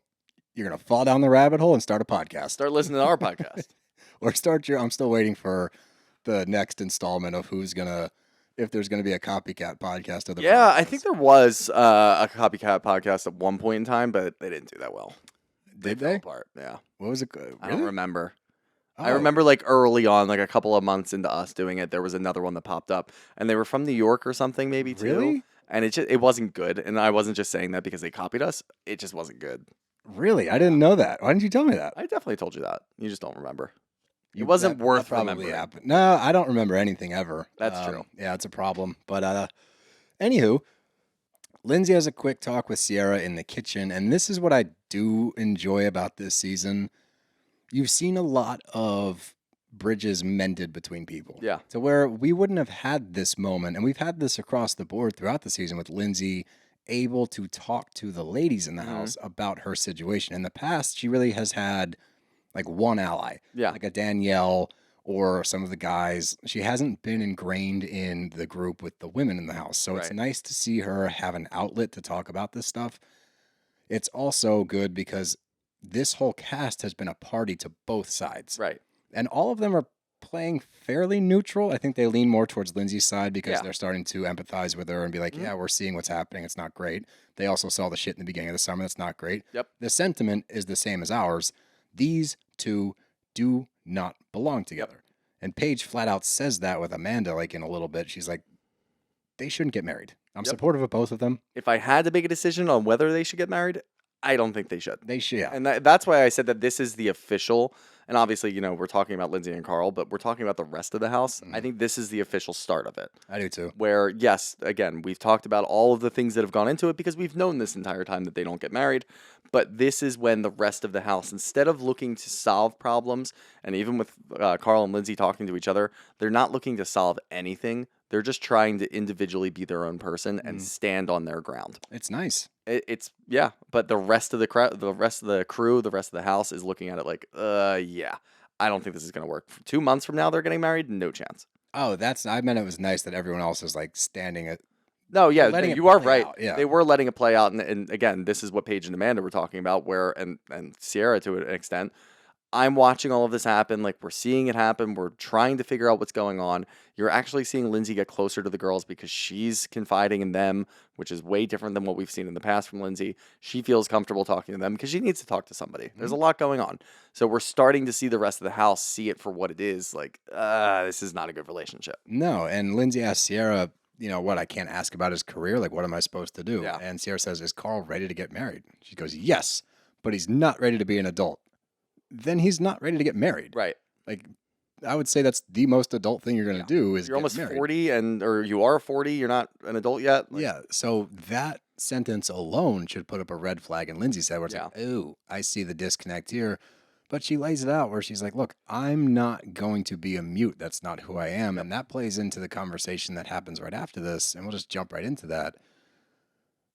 you're going to fall down the rabbit hole and start a podcast. Start listening to our podcast. Or start your I'm still waiting for the next installment of if there's going to be a copycat podcast of the Yeah, I podcast. think there was a copycat podcast at one point in time, but they didn't do that well. Did fell they? apart. Yeah. What was it? I don't remember. I Oh, remember like early on, like a couple of months into us doing it, there was another one that popped up, and they were from New York or something, maybe too. Really? And it wasn't good. And I wasn't just saying that because they copied us. It just wasn't good. Really? I didn't know that. Why didn't you tell me that? I definitely told you that. You just don't remember. You- wasn't that worth probably remembering. happened. No, I don't remember anything ever. That's true. Yeah, it's a problem. But anywho, Lindsay has a quick talk with Ciara in the kitchen, and this is what I do enjoy about this season. You've seen a lot of bridges mended between people. Yeah. To where we wouldn't have had this moment, and we've had this across the board throughout the season with Lindsay able to talk to the ladies in the house about her situation. In the past, she really has had like one ally, Yeah. like a Danielle or some of the guys. She hasn't been ingrained in the group with the women in the house. So it's Right. nice to see her have an outlet to talk about this stuff. It's also good because this whole cast has been a party to both sides. Right. And all of them are playing fairly neutral. I think they lean more towards Lindsay's side because Yeah. they're starting to empathize with her and be like, yeah, we're seeing what's happening. It's not great. They also saw the shit in the beginning of the summer. That's not great. Yep. The sentiment is the same as ours. These two do not belong together. And Paige flat out says that with Amanda, like in a little bit. She's like, they shouldn't get married. I'm Yep. supportive of both of them. If I had to make a decision on whether they should get married, I don't think they should. They should. Yeah. And that's why I said that this is the official. And obviously, you know, we're talking about Lindsay and Carl, but we're talking about the rest of the house. I think this is the official start of it. I do too. Where, yes, again, we've talked about all of the things that have gone into it because we've known this entire time that they don't get married. But this is when the rest of the house, instead of looking to solve problems, and even with Carl and Lindsay talking to each other, they're not looking to solve anything. They're just trying to individually be their own person and stand on their ground. It's nice. It's yeah, but the rest of the crowd, the rest of the crew, the rest of the house is looking at it like, yeah, I don't think this is gonna work. 2 months from now, they're getting married, no chance. Oh, I meant it was nice that everyone else is like standing at. No, yeah, letting you it are play right. out, yeah. They were letting it play out, and again, this is what Paige and Amanda were talking about, where and Ciara to an extent. I'm watching all of this happen, like we're seeing it happen. We're trying to figure out what's going on. You're actually seeing Lindsay get closer to the girls because she's confiding in them, which is way different than what we've seen in the past from Lindsay. She feels comfortable talking to them because she needs to talk to somebody. There's a lot going on. So we're starting to see the rest of the house see it for what it is. Like, this is not a good relationship. No, and Lindsay asked Ciara, you know, what I can't ask about his career. Like, what am I supposed to do? Yeah. And Ciara says, is Carl ready to get married? She goes, yes, but he's not ready to be an adult. Then he's not ready to get married. Right. Like, I would say that's the most adult thing you're going to do is You're get almost married. 40 or you are 40. You're not an adult yet. Like, Yeah, so that sentence alone should put up a red flag in Lindsay's head where it's like, oh, I see the disconnect here. But she lays it out where she's like, look, I'm not going to be a mute. That's not who I am. And that plays into the conversation that happens right after this. And we'll just jump right into that.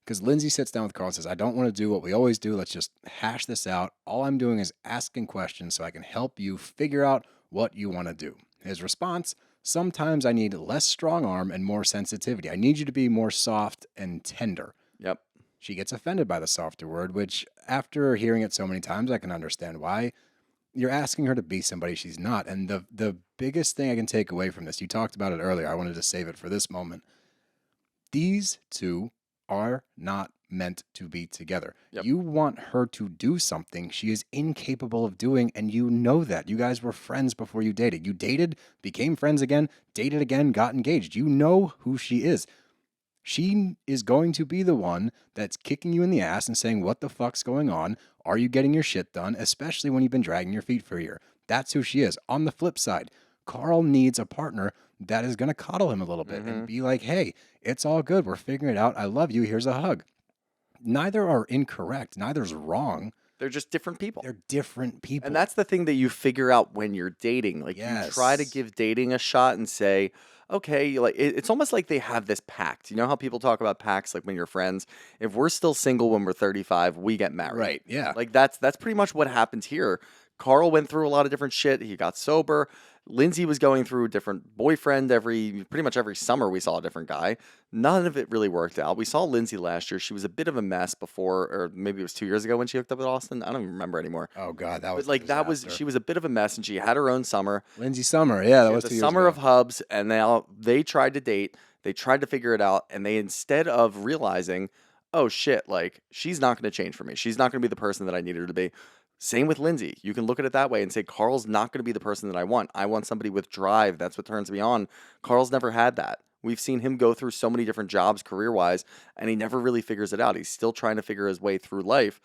Because Lindsay sits down with Carl and says, I don't want to do what we always do. Let's just hash this out. All I'm doing is asking questions so I can help you figure out what you want to do. His response, sometimes I need less strong arm and more sensitivity. I need you to be more soft and tender. Yep. She gets offended by the softer word, which after hearing it so many times, I can understand why. You're asking her to be somebody she's not. And the biggest thing I can take away from this, you talked about it earlier. I wanted to save it for this moment. These two are not meant to be together. Yep. You want her to do something she is incapable of doing, and you know that. You guys were friends before you dated. You dated, became friends again, dated again, got engaged. You know who she is. She is going to be the one that's kicking you in the ass and saying, what the fuck's going on? Are you getting your shit done? Especially when you've been dragging your feet for a year. That's who she is. On the flip side, Carl needs a partner that is going to coddle him a little bit and be like, hey, it's all good. We're figuring it out. I love you. Here's a hug. Neither are incorrect. Neither's wrong. They're just different people. They're different people. And that's the thing that you figure out when you're dating. Like you try to Yes. give dating a shot and say, okay, like it's almost like they have this pact. You know how people talk about pacts, like when you're friends. If we're still single when we're 35, we get married. Right, yeah. Like that's pretty much what happened here. Carl went through a lot of different shit. He got sober. Lindsay was going through a different boyfriend pretty much every summer we saw a different guy. None of it really worked out. We saw Lindsay last year. She was a bit of a mess before, or maybe it was 2 years ago when she hooked up with Austin. I don't even remember anymore. Oh God, that was But like a disaster. she was a bit of a mess, and she had her own summer. Lindsay Summer. Yeah, that She was had 2 the years summer ago. of hubs, and now they tried to date. They tried to figure it out, and they, instead of realizing, oh shit, like she's not going to change for me. She's not going to be the person that I need her to be. Same with Lindsay. You can look at it that way and say, Carl's not going to be the person that I want. I want somebody with drive. That's what turns me on. Carl's never had that. We've seen him go through so many different jobs career-wise, and he never really figures it out. He's still trying to figure his way through life.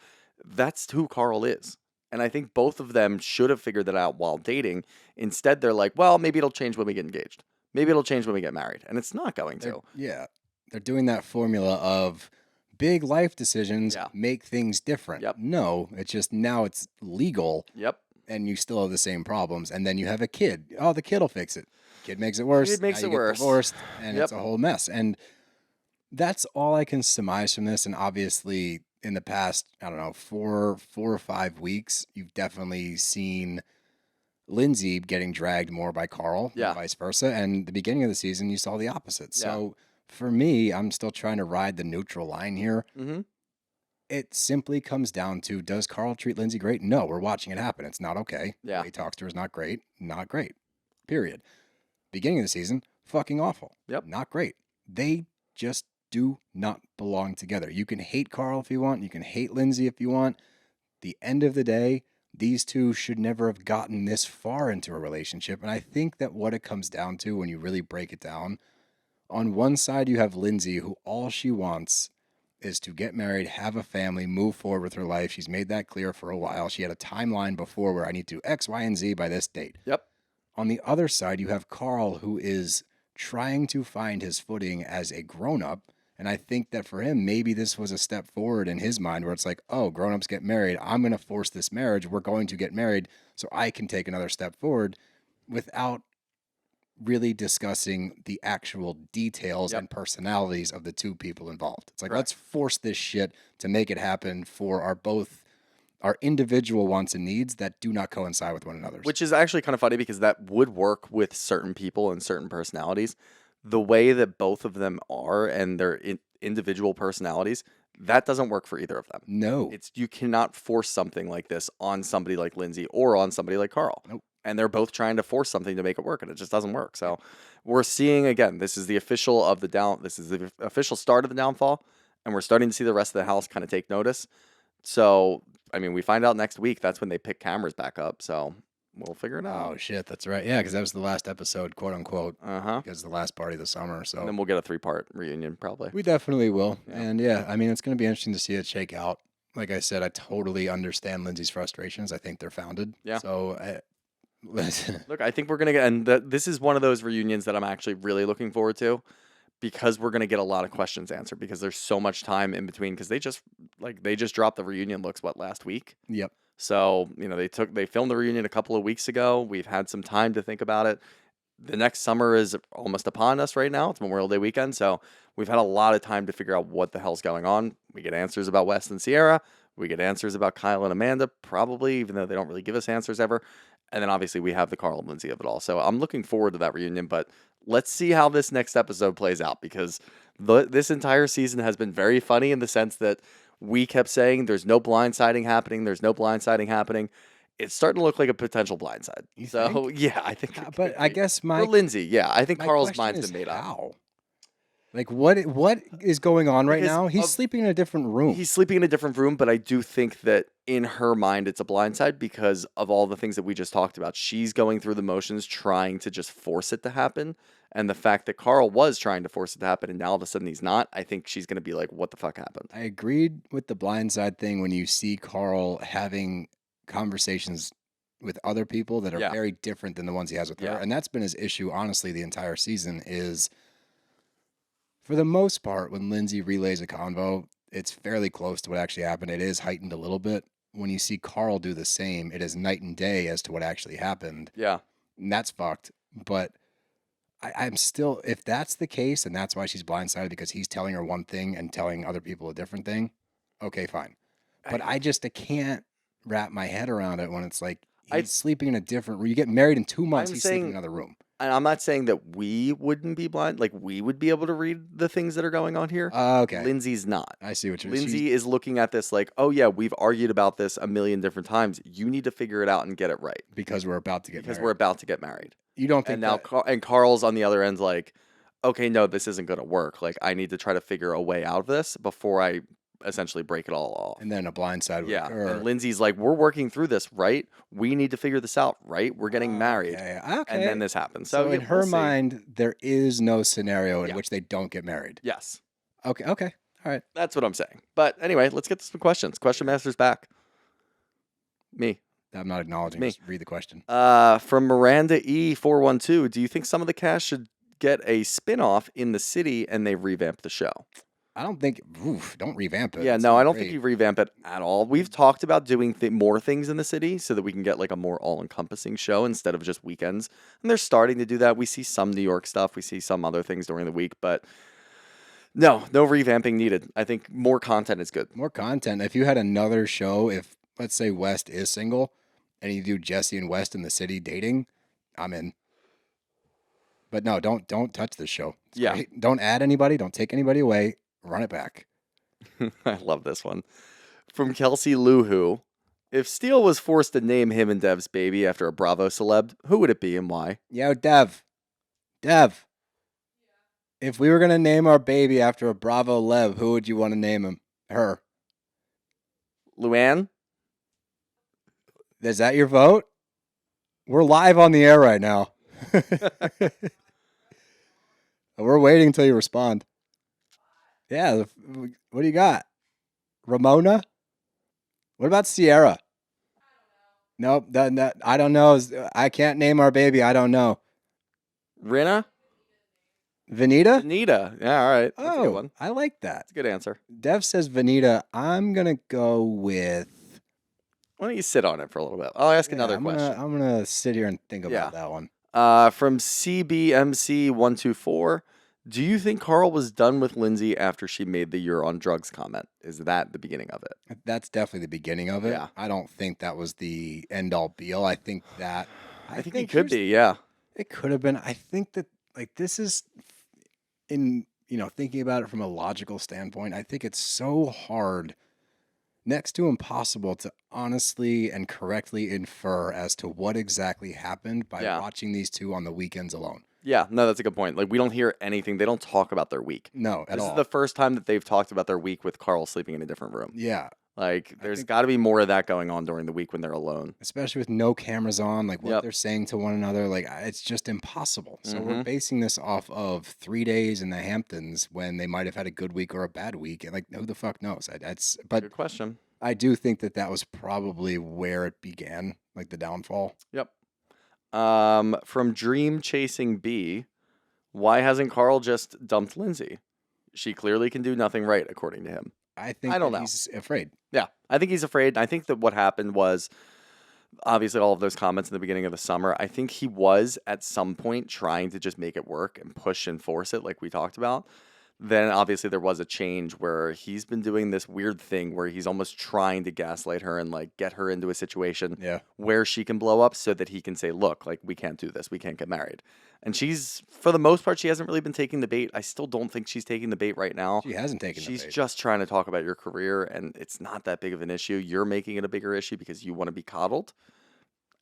That's who Carl is. And I think both of them should have figured that out while dating. Instead, they're like, well, maybe it'll change when we get engaged. Maybe it'll change when we get married. And it's not going to. They're doing that formula of big life decisions Yeah. make things different. Yep. No, it's just now it's legal Yep. and you still have the same problems. And then you have a kid. Oh, the kid will fix it. Kid makes it worse. Kid makes Now it you get worse. divorced, and Yep. it's a whole mess. And that's all I can surmise from this. And obviously, in the past, I don't know, 4 or 5 weeks, you've definitely seen Lindsay getting dragged more by Carl, Yeah. and vice versa. And the beginning of the season, you saw the opposite. Yeah. So for me, I'm still trying to ride the neutral line here. Mm-hmm. It simply comes down to, does Carl treat Lindsay great? No, we're watching it happen. It's not okay. Yeah. The way he talks to her is not great. Not great. Period. Beginning of the season, fucking awful. Yep. Not great. They just do not belong together. You can hate Carl if you want. You can hate Lindsay if you want. The end of the day, these two should never have gotten this far into a relationship. And I think that what it comes down to when you really break it down, on one side, you have Lindsay, who all she wants is to get married, have a family, move forward with her life. She's made that clear for a while. She had a timeline before where I need to do X, Y, and Z by this date. Yep. On the other side, you have Carl, who is trying to find his footing as a grown-up. And I think that for him, maybe this was a step forward in his mind where it's like, oh, grown-ups get married. I'm going to force this marriage. We're going to get married so I can take another step forward without really discussing the actual details Yep. and personalities of the two people involved. It's like, Correct. let's force this shit to make it happen for our individual wants and needs that do not coincide with one another's. Which is actually kind of funny because that would work with certain people and certain personalities. The way that both of them are and their individual personalities, that doesn't work for either of them. No. You cannot force something like this on somebody like Lindsay or on somebody like Carl. Nope. And they're both trying to force something to make it work, and it just doesn't work. So we're seeing, again, this is the official start of the downfall, and we're starting to see the rest of the house kind of take notice. So, I mean, we find out next week. That's when they pick cameras back up. So we'll figure it out. Oh, shit. That's right. Yeah, because that was the last episode, quote unquote. Uh-huh. Because the last party of the summer. So And then we'll get a 3-part reunion probably. we definitely will. Yeah. And yeah, I mean, it's going to be interesting to see it shake out. Like I said, I totally understand Lindsay's frustrations. I think they're founded. Yeah. So, Look, I think we're going to get, and this is one of those reunions that I'm actually really looking forward to because we're going to get a lot of questions answered because there's so much time in between because they just dropped the reunion looks, last week? Yep. So, they filmed the reunion a couple of weeks ago. We've had some time to think about it. The next summer is almost upon us right now. It's Memorial Day weekend. So we've had a lot of time to figure out what the hell's going on. We get answers about West and Ciara. We get answers about Kyle and Amanda, probably, even though they don't really give us answers ever. And then obviously we have the Carl and Lindsay of it all. So I'm looking forward to that reunion, but let's see how this next episode plays out because this entire season has been very funny in the sense that we kept saying there's no blindsiding happening. There's no blindsiding happening. It's starting to look like a potential blindside. You So think? yeah, I think. it But could I be. guess For Lindsay, yeah, I think my Carl's question mind's is been made up. how? Like, what is going on right Because now? He's of- sleeping in a different room. He's sleeping in a different room, but I do think that in her mind it's a blindside because of all the things that we just talked about. She's going through the motions trying to just force it to happen. And the fact that Carl was trying to force it to happen and now all of a sudden he's not, I think she's going to be like, what the fuck happened? I agreed with the blindside thing when you see Carl having conversations with other people that are Yeah. very different than the ones he has with Yeah. her. And that's been his issue, honestly, the entire season is, for the most part, when Lindsay relays a convo, it's fairly close to what actually happened. It is heightened a little bit. when you see Carl do the same, it is night and day as to what actually happened. Yeah. And that's fucked. But I'm still, if that's the case, and that's why she's blindsided because he's telling her one thing and telling other people a different thing, okay, fine. But I can't wrap my head around it when it's like he's sleeping in a different room. You get married in 2 months, he's sleeping in another room. And I'm not saying that we wouldn't be blind. Like, we would be able to read the things that are going on here. Okay. Lindsay's not. I see what you're saying. Lindsay is looking at this like, oh, yeah, we've argued about this a million different times. You need to figure it out and get it right. Because we're about to get married. Because we're about to get married. You don't think and now and Carl's on the other end like, okay, no, this isn't going to work. Like, I need to try to figure a way out of this before I essentially break it all off. And then a blindside would occur. And Lindsay's like, we're working through this, right? We need to figure this out, right? We're getting married. Okay. And then this happens. So in her we'll mind, there is no scenario in which they don't get married. Yes. Okay. All right. That's what I'm saying. But anyway, let's get to some questions. Question Master's back. Me. I'm not acknowledging. Just read the question. From Miranda E412, do you think some of the cast should get a spin-off in the city and they revamp the show? I don't think. Don't revamp it. Yeah, no, I don't think you revamp it at all. We've talked about doing more things in the city so that we can get like a more all-encompassing show instead of just weekends. And they're starting to do that. We see some New York stuff. We see some other things during the week, but no revamping needed. I think more content is good. More content. If you had another show, if let's say West is single, and you do Jesse and West in the city dating, I'm in. But no, don't touch this show. It's great. Don't add anybody. Don't take anybody away. Run it back. I love this one. From Kelsey Luhu. If Steele was forced to name him and Dev's baby after a Bravo celeb, who would it be and why? Yo, Dev. If we were going to name our baby after a Bravo celeb, who would you want to name him? Her. Luann? Is that your vote? We're live on the air right now. We're waiting until you respond. Yeah, what do you got? Ramona? What about Ciara? Nope, I don't know. I can't name our baby. I don't know. Rinna? Vanita? Vanita. Yeah, all right. That's a good one. I like that. That's a good answer. Dev says Vanita. I'm going to go with... Why don't you sit on it for a little bit? I'll ask another question. I'm going to sit here and think about that one. From CBMC124, do you think Carl was done with Lindsay after she made the "you're on drugs" comment? Is that the beginning of it? That's definitely the beginning of it. Yeah. I don't think that was the end all be all. I think that... I think it could be, yeah. It could have been. I think that, like, this is... in, thinking about it from a logical standpoint, I think it's so hard, next to impossible, to honestly and correctly infer as to what exactly happened by watching these two on the weekends alone. Yeah, no, that's a good point. Like, we don't hear anything. They don't talk about their week. No, at all. This is the first time that they've talked about their week with Carl sleeping in a different room. Yeah. Like, there's got to be more of that going on during the week when they're alone. Especially with no cameras on, like what they're saying to one another. Like, it's just impossible. So we're basing this off of 3 days in the Hamptons when they might have had a good week or a bad week. And, like, who the fuck knows? But good question. I do think that was probably where it began, like the downfall. Yep. From Dream Chasing B, why hasn't Carl just dumped Lindsay? She clearly can do nothing right, according to him. I don't know. He's afraid. Yeah, I think he's afraid. I think that what happened was, obviously, all of those comments in the beginning of the summer, I think he was, at some point, trying to just make it work and push and force it, like we talked about. Then, obviously, there was a change where he's been doing this weird thing where he's almost trying to gaslight her and, like, get her into a situation where she can blow up so that he can say, look, like, we can't do this. We can't get married. And she's, for the most part, she hasn't really been taking the bait. I still don't think she's taking the bait right now. She hasn't taken the bait. She's just trying to talk about your career, and it's not that big of an issue. You're making it a bigger issue because you want to be coddled.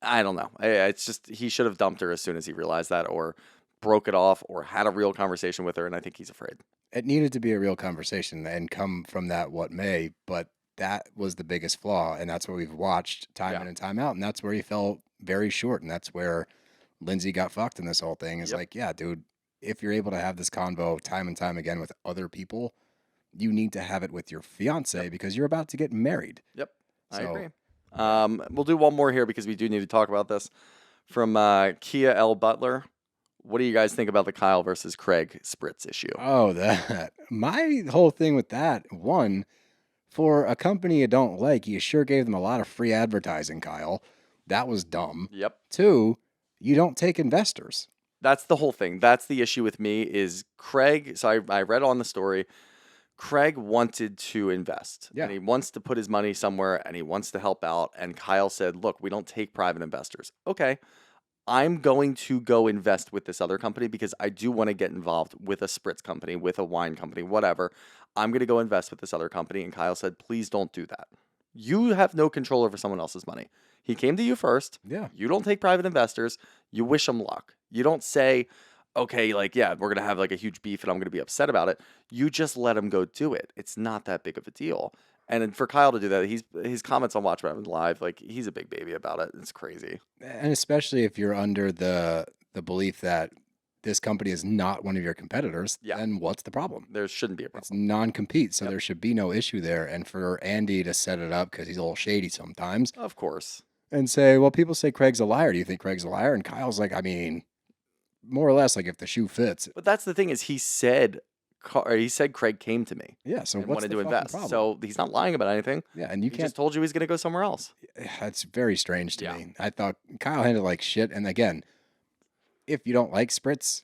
I don't know. It's just, he should have dumped her as soon as he realized that, or broke it off, or had a real conversation with her, and I think he's afraid. It needed to be a real conversation and come from that what may, but that was the biggest flaw, and that's what we've watched time in and time out, and that's where he fell very short, and that's where Lindsay got fucked in this whole thing. Is like, yeah, dude, if you're able to have this convo time and time again with other people, you need to have it with your fiance because you're about to get married. Yep, I agree. We'll do one more here because we do need to talk about this. From Kia L. Butler. What do you guys think about the Kyle versus Craig Spritz issue? Oh, that. My whole thing with that, one, For a company you don't like, you sure gave them a lot of free advertising, Kyle. That was dumb. Yep. 2, you don't take investors. That's the whole thing. That's the issue with me is Craig. So I read on the story. Craig wanted to invest. Yeah. And he wants to put his money somewhere and he wants to help out. And Kyle said, look, we don't take private investors. Okay. I'm going to go invest with this other company because I do want to get involved with a spritz company, with a wine company, whatever. I'm going to go invest with this other company. And Kyle said, please don't do that. You have no control over someone else's money. He came to you first. Yeah. You don't take private investors. You wish them luck. You don't say, okay, like, yeah, we're going to have like a huge beef and I'm going to be upset about it. You just let him go do it. It's not that big of a deal. And for Kyle to do that, his comments on Watch What Happens Live, like, he's a big baby about it. It's crazy. And especially if you're under the belief that this company is not one of your competitors, then what's the problem? There shouldn't be a problem. It's non-compete, so there should be no issue there. And for Andy to set it up, because he's a little shady sometimes, Of course. and say, well, people say Craig's a liar. Do you think Craig's a liar? And Kyle's like, I mean, more or less, like, if the shoe fits. But that's the thing is he said Craig came to me Yeah, so and what's wanted the to fucking invest. problem? So he's not lying about anything. Yeah, and you He can't. just told you he's going to go somewhere else. That's very strange to Yeah. me. I thought Kyle handled like shit. And again, if you don't like spritz,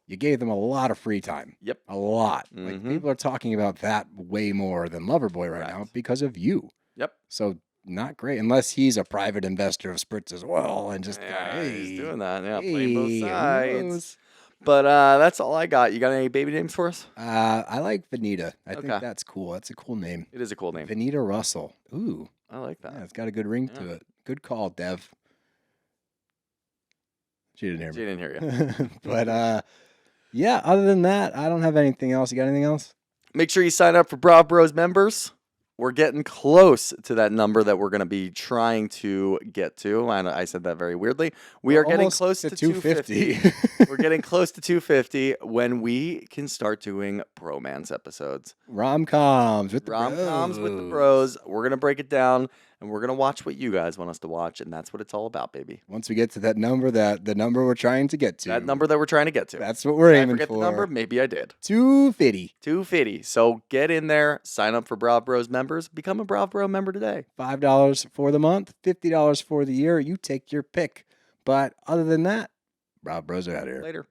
you gave them a lot of free time. Yep. A lot. Like, Mhm. people are talking about that way more than Loverboy right now Correct. because of you. Yep. So not great unless he's a private investor of spritz as well and just Yeah, hey, he's doing that. Yeah, playing both hey, who sides. knows? But that's all I got. You got any baby names for us? I like Vanita. I think Okay. that's cool. That's a cool name. It is a cool name. Vanita Russell. Ooh, I like that. yeah, it's got a good ring to Yeah. it. Good call, Dev. She didn't hear She me. didn't hear you. But yeah, other than that, I don't have anything else. You got anything else? Make sure you sign up for Brav Bros members. We're getting close to that number that we're going to be trying to get to. And I said that very weirdly. We are getting Almost close to 250. We're getting close to 250 when we can start doing bromance episodes. Rom-coms with the Rom-coms with the bros. bros. We're going to break it down and we're going to watch what you guys want us to watch. And that's what it's all about, baby. Once we get to that number, the number we're trying to get to. That number that we're trying to get to. That's what we're Did I aiming forget for. the number? Maybe I did. 250. 250. So get in there, sign up for Brav Bros members, become a Brav Bro member today. $5 for the month, $50 for the year. You take your pick. But other than that, Rob Bros are out of here. Later.